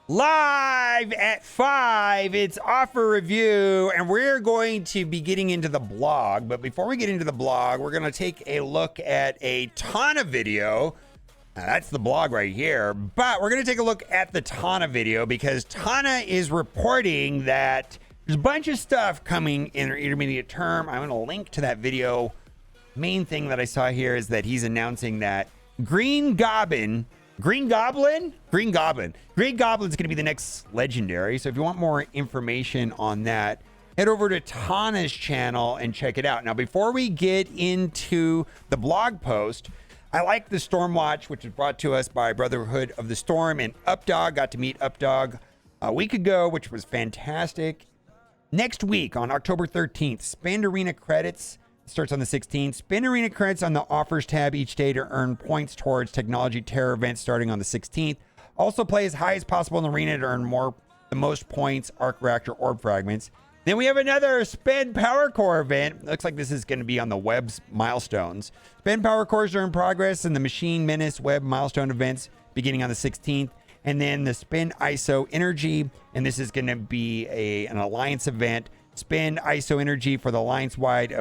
Live at 5, it's offer review, and we're going to be getting into the blog. But before we get into the blog, we're going to take a look at a Tana video. Now, that's the blog right here, but we're going to take a look at the Tana video because Tana is reporting that there's a bunch of stuff coming in their intermediate term. I'm going to link to that video. Main thing that I saw here is that he's announcing that Green Goblin is going to be the next legendary. So if you want more information on that, head over to Tana's channel and check it out. Now, before we get into the blog post, I like the Stormwatch, which was brought to us by Brotherhood of the Storm and Updog. Got to meet Updog a week ago, which was fantastic. Next week on October 13th, Spend Arena credits. Starts on the 16th. Spend Arena credits on the offers tab each day to earn points towards technology terror events starting on the 16th. Also play as high as possible in the arena to earn the most points, arc reactor orb fragments. Then we have another Spend Power Core event. Looks like this is going to be on the web's milestones. Spend Power Cores are in progress in the Machine Menace web milestone events beginning on the 16th. And then the Spend ISO Energy, and this is going to be an alliance event. Spend ISO Energy for the alliance-wide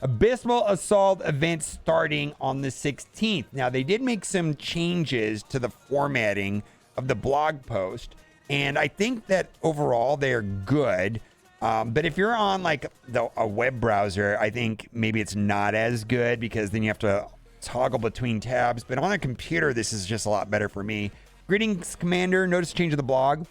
Abysmal Assault event starting on the 16th. Now, they did make some changes to the formatting of the blog post, and I think that overall they're good. But if you're on like a web browser, I think maybe it's not as good because then you have to toggle between tabs. But on a computer, this is just a lot better for me. Greetings, Commander. Notice a change of the blog.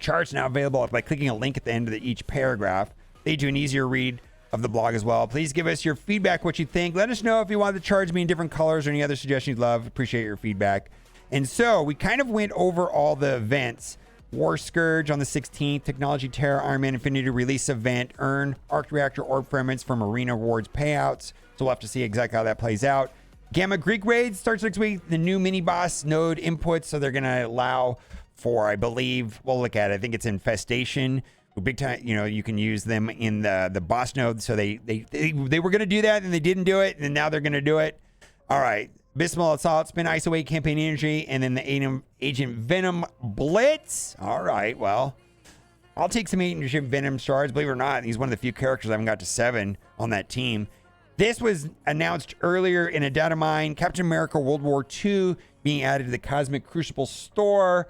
Charts now available by clicking a link at the end of each paragraph. They do an easier read of the blog as well. Please give us your feedback, what you think. Let us know if you want the charts to be in different colors or any other suggestions you'd love. Appreciate your feedback. And so we kind of went over all the events. War Scourge on the 16th, Technology Terror, Iron Man Infinity release event, earn Arc Reactor Orb Fragments from Arena Rewards payouts. So we'll have to see exactly how that plays out. Gamma Greek Raid starts next week. The new mini boss node inputs. So they're going to allow for, I believe, we'll look at it. I think it's Infestation. Big time, you can use them in the boss node. So they were going to do that and they didn't do it, and now they're going to do it. All right, Abysmal Assault, Spin ISO 8 Campaign Energy, and then the Agent Venom Blitz. All right, well, I'll take some Agent Venom shards. Believe it or not, he's one of the few characters I haven't got to 7 on that team. This was announced earlier in a data mine. Captain America World War II being added to the Cosmic Crucible store.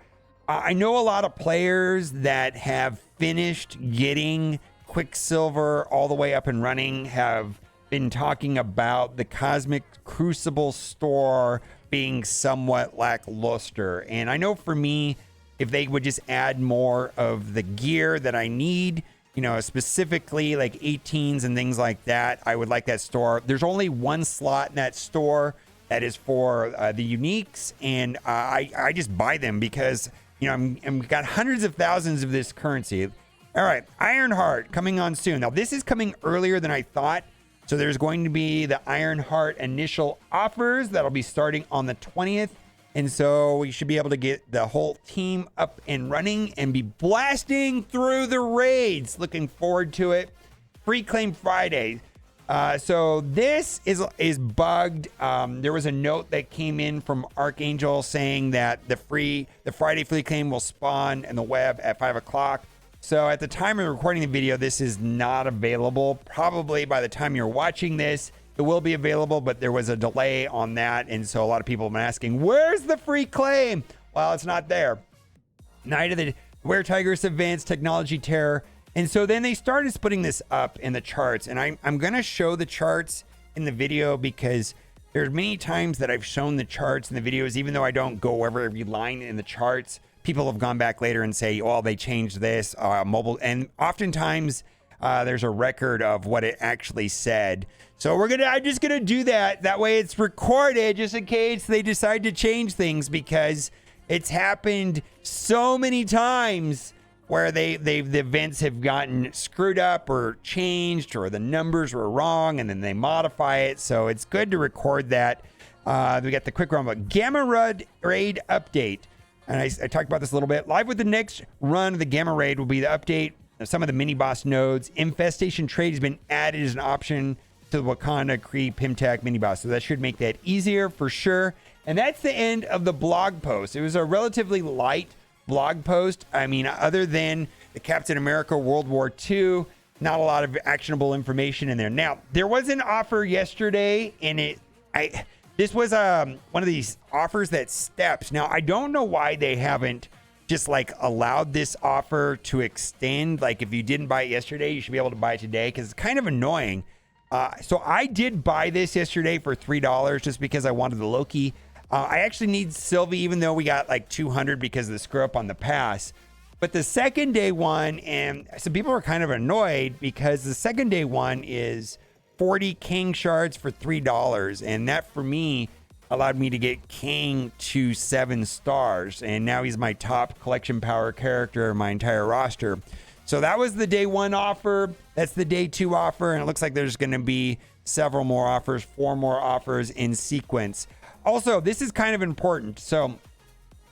I know a lot of players that have finished getting Quicksilver all the way up and running have been talking about the Cosmic Crucible store being somewhat lackluster. And I know for me, if they would just add more of the gear that I need, specifically like 18s and things like that, I would like that store. There's only one slot in that store that is for the uniques, and I just buy them because we've got hundreds of thousands of this currency. All right, Ironheart coming on soon. Now, this is coming earlier than I thought. So there's going to be the Ironheart initial offers that'll be starting on the 20th. And so we should be able to get the whole team up and running and be blasting through the raids. Looking forward to it. Free Claim Friday. So this is bugged. There was a note that came in from Archangel saying that the Friday free claim will spawn in the web at 5 o'clock. So at the time of recording the video, this is not available. Probably by the time you're watching this, it will be available, but there was a delay on that. And so a lot of people have been asking, where's the free claim? Well, it's not there. Night of the Were Tigers events, Technology Terror. And so then they started putting this up in the charts. And I'm going to show the charts in the video because there's many times that I've shown the charts in the videos, even though I don't go over every line in the charts. People have gone back later and say, oh, they changed this mobile. And oftentimes there's a record of what it actually said. So I'm just going to do that. That way it's recorded just in case they decide to change things, because it's happened so many times where the events have gotten screwed up or changed, or the numbers were wrong and then they modify it. So it's good to record that. We got the quick run, but Gamma Raid update. And I talked about this a little bit. Live with the next run of the Gamma Raid will be the update of some of the mini boss nodes. Infestation trade has been added as an option to the Wakanda Kree Pimtac mini boss. So that should make that easier for sure. And that's the end of the blog post. It was a relatively light blog post. I mean, other than the Captain America World War II, not a lot of actionable information in there. Now, there was an offer yesterday, and this was one of these offers that steps. Now, I don't know why they haven't just like allowed this offer to extend. Like if you didn't buy it yesterday, you should be able to buy it today, because it's kind of annoying. So I did buy this yesterday for $3 just because I wanted the Loki. I actually need Sylvie, even though we got like 200 because of the screw up on the pass. But the second day one, and some people are kind of annoyed because the second day one is 40 King shards for $3. And that for me allowed me to get King to 7 stars. And now he's my top collection power character in my entire roster. So that was the day one offer. That's the day two offer. And it looks like there's going to be several more offers, 4 more offers in sequence. Also, this is kind of important. So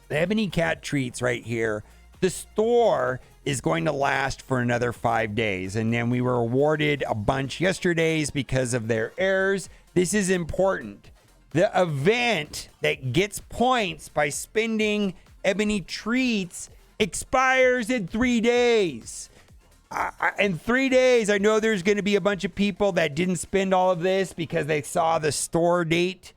the Ebony Cat treats right here, the store is going to last for another 5 days. And then we were awarded a bunch yesterday's because of their errors. This is important. The event that gets points by spending Ebony treats expires in 3 days. In 3 days, I know there's going to be a bunch of people that didn't spend all of this because they saw the store date.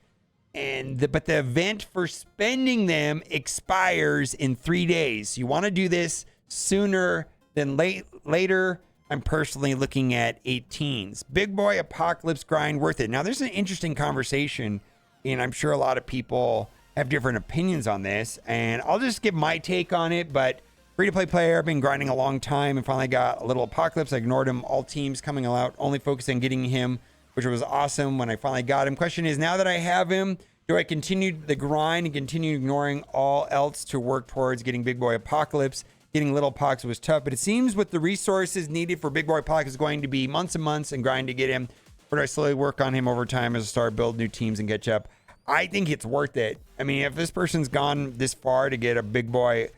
But the event for spending them expires in 3 days. You want to do this sooner than later. I'm personally looking at 18s. Big Boy Apocalypse grind worth it. Now, there's an interesting conversation, and I'm sure a lot of people have different opinions on this. And I'll just give my take on it. But free-to-play player, I've been grinding a long time and finally got a little Apocalypse. I ignored him. All teams coming out, only focusing on getting him, which was awesome when I finally got him. Question is, now that I have him, do I continue the grind and continue ignoring all else to work towards getting Big Boy Apocalypse? Getting Little Pox was tough, but it seems with the resources needed for Big Boy Apocalypse is going to be months and months and grind to get him. Or do I slowly work on him over time as I start build new teams and catch up? I think it's worth it. I mean, if this person's gone this far to get a Big Boy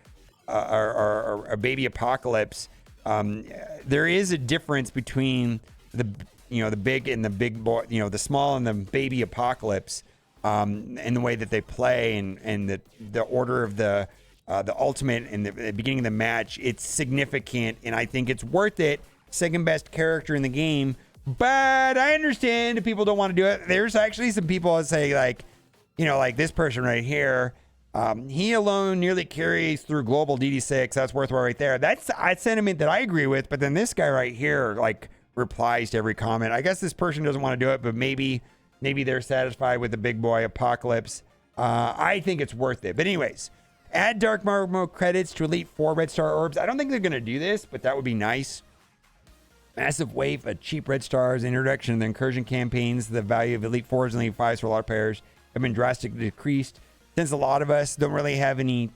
or a Baby Apocalypse, there is a difference between the big and the big boy, the small and the Baby Apocalypse. In the way that they play and the order of the ultimate and the beginning of the match, it's significant, and I think it's worth it. Second best character in the game, but I understand if people don't want to do it. There's actually some people that say like this person right here, he alone nearly carries through global DD6. That's worthwhile right there. That's a sentiment that I agree with. But then this guy right here like replies to every comment. I guess this person doesn't want to do it, but maybe they're satisfied with the Big Boy Apocalypse. I think it's worth it. But anyways, add Dark Mode credits to Elite 4 Red Star Orbs. I don't think they're going to do this, but that would be nice. Massive wave of cheap Red Stars, introduction of the incursion campaigns. The value of Elite 4s and Elite 5s for a lot of players have been drastically decreased. Since a lot of us don't really have any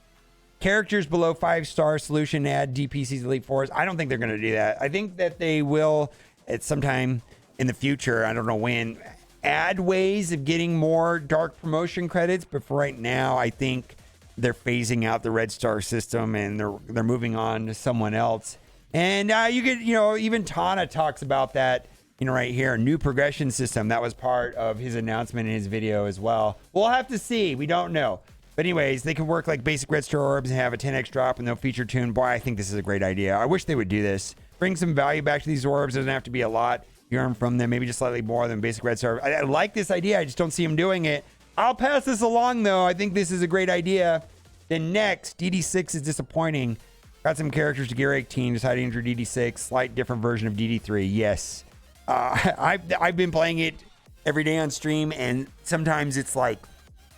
characters below 5-star, solution add DPCs Elite 4s. I don't think they're going to do that. I think that they will at some time in the future, I don't know when, add ways of getting more dark promotion credits, but for right now I think they're phasing out the Red Star system and they're moving on to someone else. And you could even Tana talks about that right here, new progression system. That was part of his announcement in his video as well. We'll have to see, we don't know, but anyways, they can work like basic Red Star orbs and have a 10x drop and no feature tune. Boy, I think this is a great idea. I wish they would do this, bring some value back to these orbs. Doesn't have to be a lot you earn from them, maybe just slightly more than basic Red Star. I like this idea. I just don't see him doing it. I'll pass this along, though. I think this is a great idea. Then next, DD6 is disappointing. Got some characters to Gear 18, decided to enter DD6, slight different version of DD3. Yes. I've been playing it every day on stream, and sometimes it's like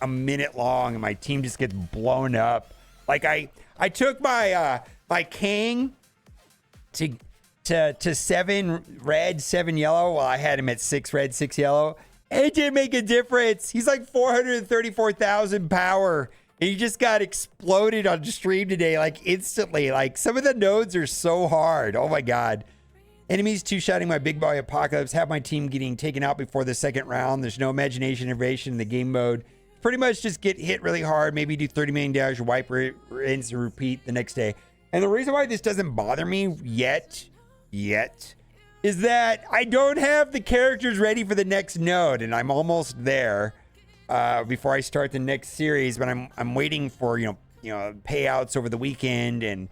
a minute long, and my team just gets blown up. Like I took my my King to 7 red, 7 yellow. Well, I had him at 6 red, 6 yellow. It didn't make a difference. He's like 434,000 power. And he just got exploded on stream today, like instantly. Like some of the nodes are so hard. Oh my God. Enemies two-shotting my Big Boy Apocalypse. Have my team getting taken out before the second round. There's no imagination innovation in the game mode. Pretty much just get hit really hard. Maybe do 30 million damage, wipe, rinse, and repeat the next day. And the reason why this doesn't bother me yet is that I don't have the characters ready for the next node, and I'm almost there before I start the next series. But I'm waiting for payouts over the weekend and,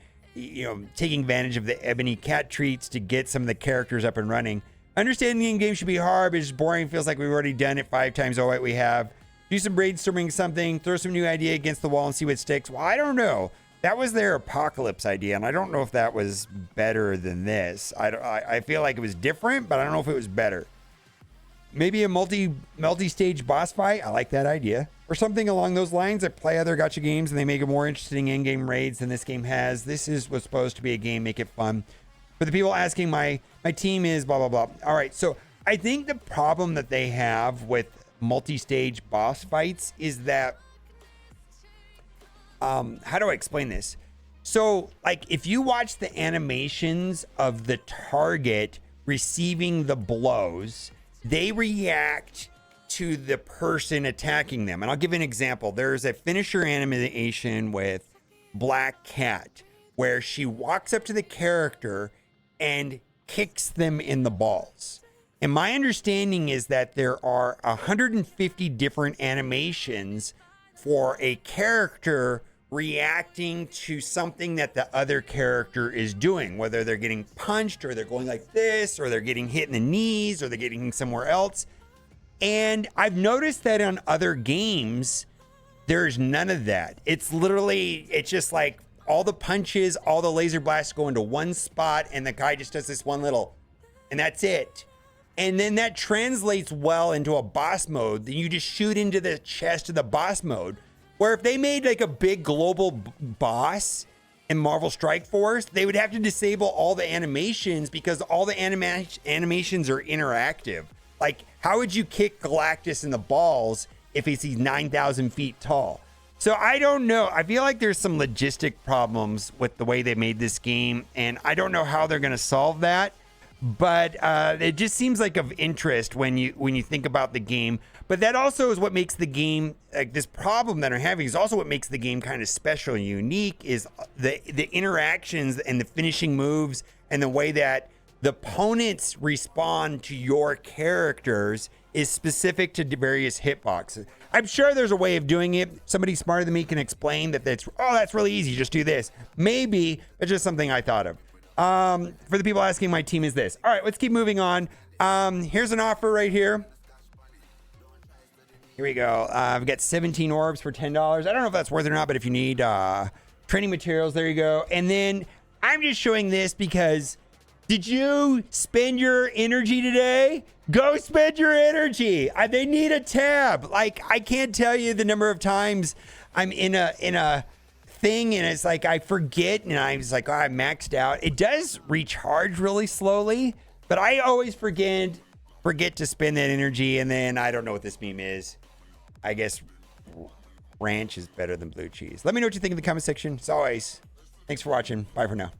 taking advantage of the ebony cat treats to get some of the characters up and running. Understanding the in-game should be hard, but it's just boring. Feels like we've already done it 5 times. Oh, wait, we have. Do some brainstorming something, throw some new idea against the wall and see what sticks. Well, I don't know. That was their apocalypse idea, and I don't know if that was better than this. I feel like it was different, but I don't know if it was better. Maybe a multi-stage boss fight. I like that idea. Or something along those lines that play other gacha games and they make it more interesting in-game raids than this game has. This was supposed to be a game, make it fun. For the people asking, my team is blah, blah, blah. All right, so I think the problem that they have with multi-stage boss fights is that, how do I explain this? So, like, if you watch the animations of the target receiving the blows, they react to the person attacking them. And I'll give you an example. There's a finisher animation with Black Cat where she walks up to the character and kicks them in the balls. And my understanding is that there are 150 different animations for a character reacting to something that the other character is doing, whether they're getting punched or they're going like this, or they're getting hit in the knees, or they're getting somewhere else. And I've noticed that on other games, there's none of that. It's just like all the punches, all the laser blasts go into one spot, and the guy just does this one little, and that's it. And then that translates well into a boss mode. Then you just shoot into the chest of the boss mode. Where if they made like a big global boss in Marvel Strike Force, they would have to disable all the animations because all the animations are interactive. Like, how would you kick Galactus in the balls if he's 9,000 feet tall? So I don't know. I feel like there's some logistic problems with the way they made this game, and I don't know how they're going to solve that. But it just seems like of interest when you think about the game. But that also is what makes the game, like this problem that I'm having is also what makes the game kind of special and unique, is the interactions and the finishing moves and the way that the opponents respond to your characters is specific to various hitboxes. I'm sure there's a way of doing it. Somebody smarter than me can explain that's really easy. Just do this. Maybe it's just something I thought of. For the people asking, my team is this. All right, let's keep moving on. Here's an offer right here. Here we go. I've got 17 orbs for $10. I don't know if that's worth it or not, but if you need training materials, there you go. And then I'm just showing this because did you spend your energy today? Go spend your energy. They need a tab. Like, I can't tell you the number of times I'm in a thing and it's like I forget and I was like, oh, I maxed out. It does recharge really slowly, but I always forget to spend that energy. And then I don't know what this meme is. I guess ranch is better than blue cheese. Let me know what you think in the comment section. As always, thanks for watching. Bye for now.